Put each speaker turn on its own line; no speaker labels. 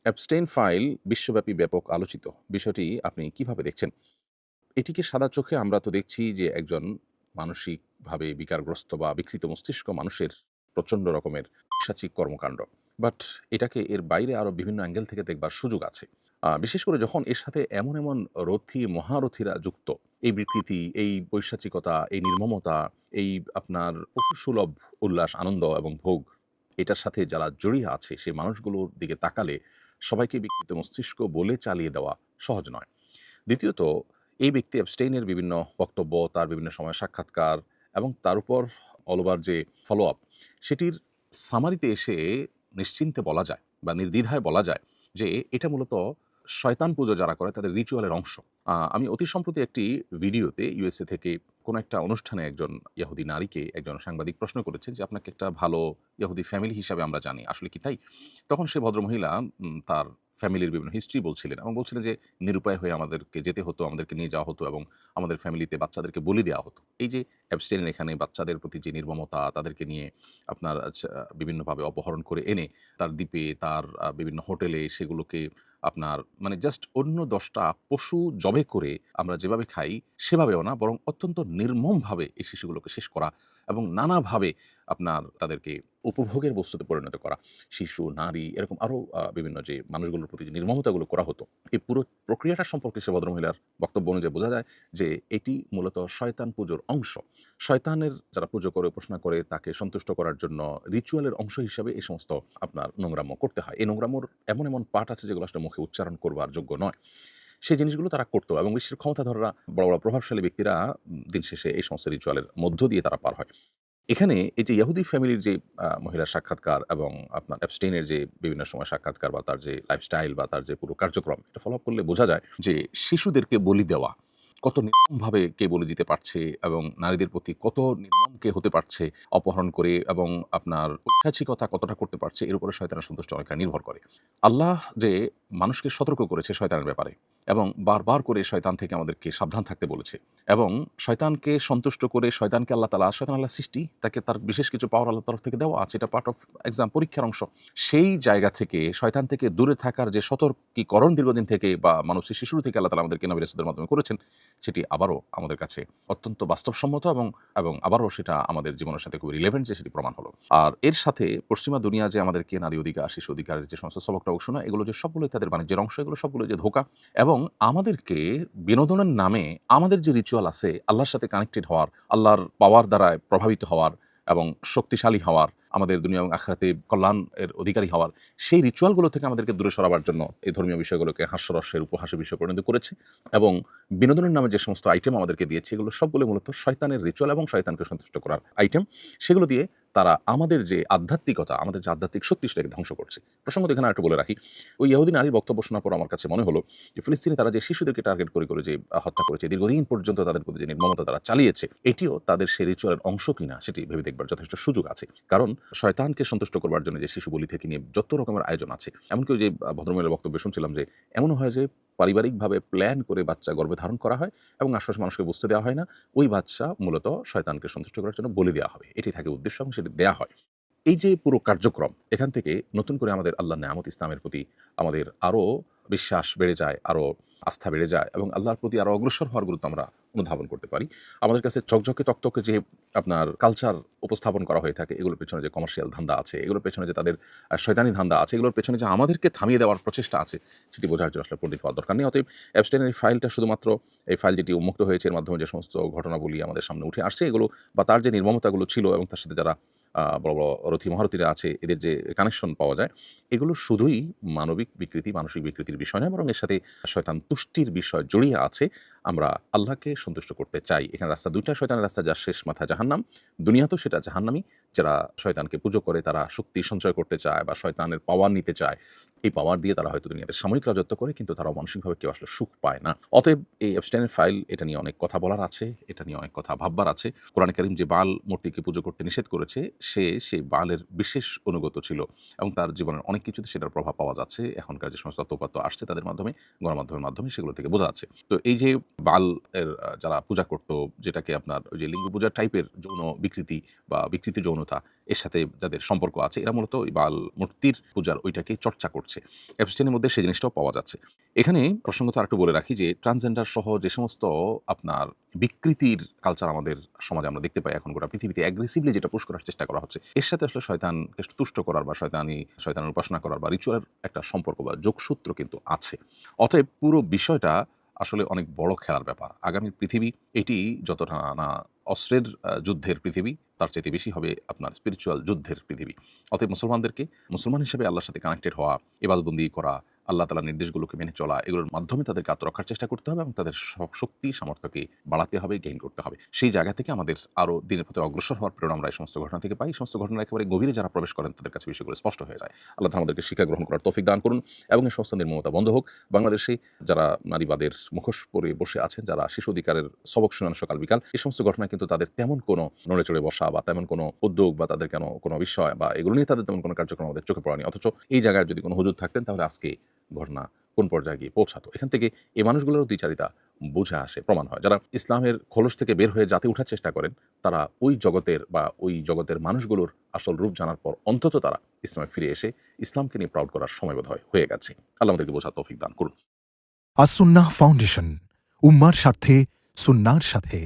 Abstain file বিশ্বব্যাপী ব্যাপক আলোচিত। বিষয়টি আপনি কিভাবে দেখছেন? এটিকে সাদা চোখে আমরা তো দেখছি যে একজন মানসিকভাবে বিকারগ্রস্ত বা বিকৃত মস্তিষ্ক মানুষের প্রচণ্ড রকমের পিশাচিক কর্মকাণ্ড। বাট এটাকে এর বাইরে আরও বিভিন্ন অ্যাঙ্গেল থেকে দেখবার সুযোগ আছে। বিশেষ করে যখন এর সাথে এমন রথী মহারথীরা যুক্ত, এই বিকৃতি, এই পৈশাচিকতা, এই নির্মমতা, এই আপনার পশুসুলভ উল্লাস, আনন্দ এবং ভোগ, এটার সাথে যারা জড়িয়ে আছে সেই মানুষগুলোর দিকে তাকালে সবাইকে বিকৃত মস্তিষ্ক বলে চালিয়ে দেওয়া সহজ নয়। দ্বিতীয়ত, এই ব্যক্তি অ্যাবস্টেইনের বিভিন্ন বক্তব্য, তার বিভিন্ন সময় সাক্ষাৎকার এবং তার উপর অল ওভার যে ফলো আপ, সেটির সামারিতে এসে নিশ্চিন্তে বলা যায় বা নির্দ্বিধায় বলা যায় যে এটা মূলত শয়তান পুজো যারা করে তাদের রিচুয়ালের অংশ। আমি অতি সম্প্রতি একটি ভিডিওতে ইউএসএ থেকে কোনো একটা অনুষ্ঠানে একজন ইহুদি নারীকে একজন সাংবাদিক প্রশ্ন করেছেন যে, "আপনাকে একটা ভালো ইহুদি ফ্যামিলি হিসাবে আমরা জানি। আসলে কি তাই?" তখন সে ভদ্রমহিলা তার ফ্যামিলির বিভিন্ন হিস্ট্রি বলছিলেন এবং বলছিলেন যে নিরুপায় হয়ে আমাদেরকে যেতে হতো, আমাদেরকে নিয়ে যাওয়া হতো এবং আমাদের ফ্যামিলিতে বাচ্চাদেরকে বলি দেওয়া হতো। এই যে অ্যাবস্টেইনের এখানে বাচ্চাদের প্রতি যে নির্মমতা, তাদেরকে নিয়ে আপনার বিভিন্নভাবে অপহরণ করে এনে তার দ্বীপে, তার বিভিন্ন হোটেলে সেগুলোকে আপনার মানে জাস্ট অন্য ১০ টা পশু জবে করে আমরা যেভাবে খাই, সেভাবেও না, বরং অত্যন্ত নির্মমভাবে এই শিশুগুলোকে শেষ করা এবং নানাভাবে আপনার তাদেরকে উপভোগের বস্তুতে পরিণত করা। শিশু, নারী, এরকম আরও বিভিন্ন যে মানুষগুলোর প্রতি যে নির্মমতাগুলো করা হতো, এই পুরো প্রক্রিয়াটা সম্পর্কে সে ভদ্রমহিলার বক্তব্য অনুযায়ী বোঝা যায় যে এটি মূলত শয়তান পুজোর অংশ। শয়তানের যারা পুজো করে, উপাসনা করে, তাকে সন্তুষ্ট করার জন্য রিচুয়ালের অংশ হিসাবে এই সমস্ত আপনার নোংরামো করতে হয়। এই নোংরামোর এমন পার্ট আছে যেগুলো আসলে মুখে উচ্চারণ করবার যোগ্য নয়। সেই জিনিসগুলো তারা করতো এবং বিশ্বের ক্ষমতাধররা, বড় প্রভাবশালী ব্যক্তিরা দিন শেষে এই সমস্ত রিচুয়ালের মধ্য দিয়ে তারা পার হয়। এখানে এই যে ইহুদি ফ্যামিলির যে মহিলার সাক্ষাৎকার এবং আপনার অ্যাবস্টেইনের যে বিভিন্ন সময় সাক্ষাৎকার বা তার যে লাইফস্টাইল বা তার যে পুরো কার্যক্রম, এটা ফলো আপ করলে বোঝা যায় যে শিশুদেরকে বলি দেওয়া কত নির্মমভাবে কে বলি দিতে পারছে এবং নারীদের প্রতি কত নির্মম কে হতে পারছে অপহরণ করে, এবং আপনার ঐতিহাসিকতা কতটা করতে পারছে, এর উপরে শয়তানের সন্তুষ্টি অনেকটা নির্ভর করে। আল্লাহ যে মানুষকে সতর্ক করেছে শয়তানের ব্যাপারে এবং বারবার করে শয়তান থেকে আমাদেরকে সাবধান থাকতে বলেছে, এবং শয়তানকে সন্তুষ্ট করে শয়তানকে শয়তান আল্লাহ সৃষ্টি, তাকে তার বিশেষ কিছু পাওয়ার আল্লাহর তরফ থেকে দেওয়া আছে, এটা পার্ট অফ এক্সাম, পরীক্ষার অংশ। সেই জায়গা থেকে শয়তান থেকে দূরে থাকার যে সতর্কীকরণ দীর্ঘদিন থেকে বা মানুষের শিশু থেকে আল্লাহ তাআলা আমাদেরকে নবী রাসূলদের মাধ্যমে করেছেন, সেটি আবারও আমাদের কাছে অত্যন্ত বাস্তবসম্মত এবং আবারও সেটা আমাদের জীবনের সাথে খুব রিলেভেন্ট যে সেটি প্রমাণ হলো। আর এর সাথে পশ্চিমা দুনিয়া যে আমাদেরকে নারী অধিকার, শিশু অধিকারের যে সমস্ত সবক-টবক শোনায়, এগুলো যে সবগুলোই তাদের বাণিজ্যের অংশ, এগুলো সবগুলো যে ধোঁকা, এবং আমাদেরকে বিনোদনের নামে আমাদের যে রিচুয়াল আছে আল্লাহর সাথে কানেক্টেড হওয়ার, আল্লাহর পাওয়ার দ্বারায় প্রভাবিত হওয়ার এবং শক্তিশালী হওয়ার, আমাদের দুনিয়া এবং আখিরাতে কল্যাণ এর অধিকারী হওয়ার, সেই রিচুয়ালগুলো থেকে আমাদেরকে দূরে সরাবার জন্য এই ধর্মীয় বিষয়গুলোকে হাস্যরসের উপহাসের বিষয়ে পরিণত করেছে, এবং বিনোদনের নামে যে সমস্ত আইটেম আমাদেরকে দিয়েছে, এগুলো সবগুলো মূলত শয়তানের রিচুয়াল এবং শয়তানকে সন্তুষ্ট করার আইটেম। সেগুলো দিয়ে তারা আমাদের যে আধ্যাত্মিকতা, আমাদের যে আধ্যাত্মিক শক্তি, সেটাকে ধ্বংস করছে। প্রসঙ্গত এখানে আরেকটু বলে রাখি, ওই ইহুদি নারীর বক্তব্য শোনার পর আমার কাছে মনে হলো যে ফিলিস্তিনে তারা যে শিশুদেরকে টার্গেট করে যে হত্যা করেছে, দীর্ঘদিন পর্যন্ত তাদের প্রতি যে নির্মমতা তারা চালিয়েছে, এটিও তাদের সেই রিচুয়ালের অংশ কিনা সেটি ভেবে দেখবার যথেষ্ট সুযোগ আছে। কারণ শয়তানকে সন্তুষ্ট করবার জন্য যে শিশু বলি থেকে নিয়ে যত রকমের আয়োজন আছে, এমনকি ওই যে ভদ্রমহিলার বক্তব্যে শুনছিলাম যে এমনও হয় যে পারিবারিকভাবে প্ল্যান করে বাচ্চা গর্ভে ধারণ করা হয় এবং আশপাশের মানুষকে বুঝতে দেওয়া হয় না, ওই বাচ্চা মূলত শয়তানকে সন্তুষ্ট করার জন্য বলি দেওয়া হবে, এটি থাকে উদ্দেশ্য এবং সেটি দেয়া হয়। এই যে পুরো কার্যক্রম, এখান থেকে নতুন করে আমাদের আল্লাহর নেয়ামত ইসলামের প্রতি আমাদের আরও বিশ্বাস বেড়ে যায়, আরও আস্থা বেড়ে যায় এবং আল্লাহর প্রতি আরও অগ্রসর হওয়ার গুরুত্ব আমরা অনুধাবন করতে পারি। আমাদের কাছে ঝকঝকে তকতকে যে আপনার কালচার উপস্থাপন করা হয়ে থাকে, এগুলোর পেছনে যে কমার্শিয়াল ধান্দা আছে, এগুলোর পেছনে যে তাদের শয়তানি ধান্দা আছে, এগুলোর পেছনে যে আমাদেরকে থামিয়ে দেওয়ার প্রচেষ্টা আছে, সেটি বোঝার জন্য আসলে পণ্ডিত হওয়ার দরকার নেই। অতএব অ্যাবস্টেইনের এই ফাইলটা শুধুমাত্র এই ফাইল যেটি উন্মুক্ত হয়েছে, এর মাধ্যমে যে সমস্ত ঘটনাবলী আমাদের সামনে উঠে আসছে, এগুলো বা তার যে নির্মমতাগুলো ছিল এবং তার সাথে যারা বড় রথী মহারথীরা আছে, এদের যে কানেকশন পাওয়া যায়, এগুলো শুধুই মানবিক বিকৃতি, মানসিক বিকৃতির বিষয় নয়, বরং এর সাথে শয়তান তুষ্টির বিষয় জড়িয়ে আছে। আমরা আল্লাহকে সন্তুষ্ট করতে চাই। এখানে রাস্তা ২ টা, শয়তানের রাস্তা, যার শেষ মাথায় জাহান্নাম। দুনিয়াতেও সেটা জাহান্নামী। যারা শয়তানকে পুজো করে, তারা শক্তি সঞ্চয় করতে চায় বা শয়তানের পাওয়ার নিতে চায়। এই পাওয়ার দিয়ে তারা হয়তো দুনিয়াতে সাময়িক রাজত্ব করে, কিন্তু তারা মানসিকভাবে কেউ আসলে সুখ পায় না। অতএব এই এপস্টাইনের ফাইল, এটা নিয়ে অনেক কথা বলার আছে, এটা নিয়ে অনেক কথা ভাববার আছে। কোরআনে কারীম যে বাল মূর্তিকে পুজো করতে নিষেধ করেছে, সে সেই বালের বিশেষ অনুগত ছিল এবং তার জীবনের অনেক কিছুতে সেটার প্রভাব পাওয়া যাচ্ছে। এখনকার যে সমস্ত তথ্য-উপাত্ত আসছে তাদের মাধ্যমে, গণমাধ্যমের মাধ্যমে, সেগুলো থেকে বোঝা যাচ্ছে। তো এই যে বাল এর যারা পূজা করত, যেটাকে আপনার ওই যে লিঙ্গ পূজা টাইপের যৌন বিকৃতি বা বিকৃত যৌনতা এর সাথে যাদের সম্পর্ক আছে, এরা মূলত ওই বাল মূর্তির পূজার ওইটাকেই চর্চা করছে। অ্যাপস্টাইনের মধ্যে সেই জিনিসটাও পাওয়া যাচ্ছে। এখানে প্রসঙ্গত আরেকটু বলে রাখি যে ট্রান্সজেন্ডার সহ যে সমস্ত আপনার বিকৃতির কালচার আমাদের সমাজে আমরা দেখতে পাই এখন গোটা পৃথিবীতে অ্যাগ্রেসিভলি যেটা পুশ করার চেষ্টা করা হচ্ছে, এর সাথে আসলে শয়তানকে তুষ্ট করার বা শয়তানের উপাসনা করার বা রিচুয়ালের একটা সম্পর্ক বা যোগসূত্র কিন্তু আছে। অতএব পুরো বিষয়টা আসলে অনেক বড় খেলার ব্যাপার। আগামীর পৃথিবী এটি যতটা না অস্ত্রের যুদ্ধের পৃথিবী, তার চাইতে বেশি হবে আপনার স্পিরিচুয়াল যুদ্ধের পৃথিবী। অতএব মুসলমানদেরকে মুসলমান হিসেবে আল্লাহর সাথে কানেক্টেড হওয়া, ইবাদতবন্দি করা, আল্লাহ তাআলার নির্দেশগুলোকে মেনে চলা, এগুলোর মাধ্যমে তাদেরকে আত্মরক্ষার চেষ্টা করতে হবে এবং তাদের শক্তি সামর্থ্যকে বাড়াতে হবে, গেইন করতে হবে। সেই জায়গা থেকে আমাদের আরও দিনের পথে অগ্রসর হওয়ার প্রেরণা আমরা এই সমস্ত ঘটনা থেকে পাই। এই সমস্ত ঘটনার একেবারে গভীরে যারা প্রবেশ করেন তাদের কাছে বিষয়গুলো স্পষ্ট হয়ে যায়। আল্লাহ তাআলা আমাদেরকে শিক্ষা গ্রহণ করার তৌফিক দান করুন এবং এই সমস্ত নির্মমতা বন্ধ হোক। বাংলাদেশে যারা নারীবাদের মুখোশ পরে বসে আছেন, যারা শিশু অধিকারের সবক শুনান সকাল বিকাল, এই সমস্ত ঘটনা কিন্তু তাদের তেমন কোনো নড়ে চড়ে বসা বা তেমন কোনো উদ্যোগ বা তাদের কোনো বিষয় বা এগুলো নিয়ে তাদের তেমন কোনো কার্যক্রম আমাদের চোখে পড়েনি। অথচ এই জায়গায় যদি কোনো হুজুর থাকতেন তাহলে আজকে ঘটনা কোন পর্যায়ে গিয়ে পৌঁছাতো। এখান থেকে এই মানুষগুলোরও দ্বিচারিতা বোঝা আসে, প্রমাণ হয়। যারা ইসলামের খোলস থেকে বের হয়ে জাতে উঠার চেষ্টা করেন, তারা ওই জগতের মানুষগুলোর আসল রূপ জানার পর অন্তত তারা ইসলামে ফিরে এসে ইসলামকে নিয়ে প্রাউড করার সময় বোধহয় হয়ে গেছে। আল্লাহ আমাদেরকে বোঝার তৌফিক দান করুন।
আসুন্নাহ ফাউন্ডেশন, উম্মার স্বার্থে সুন্নাহর সাথে।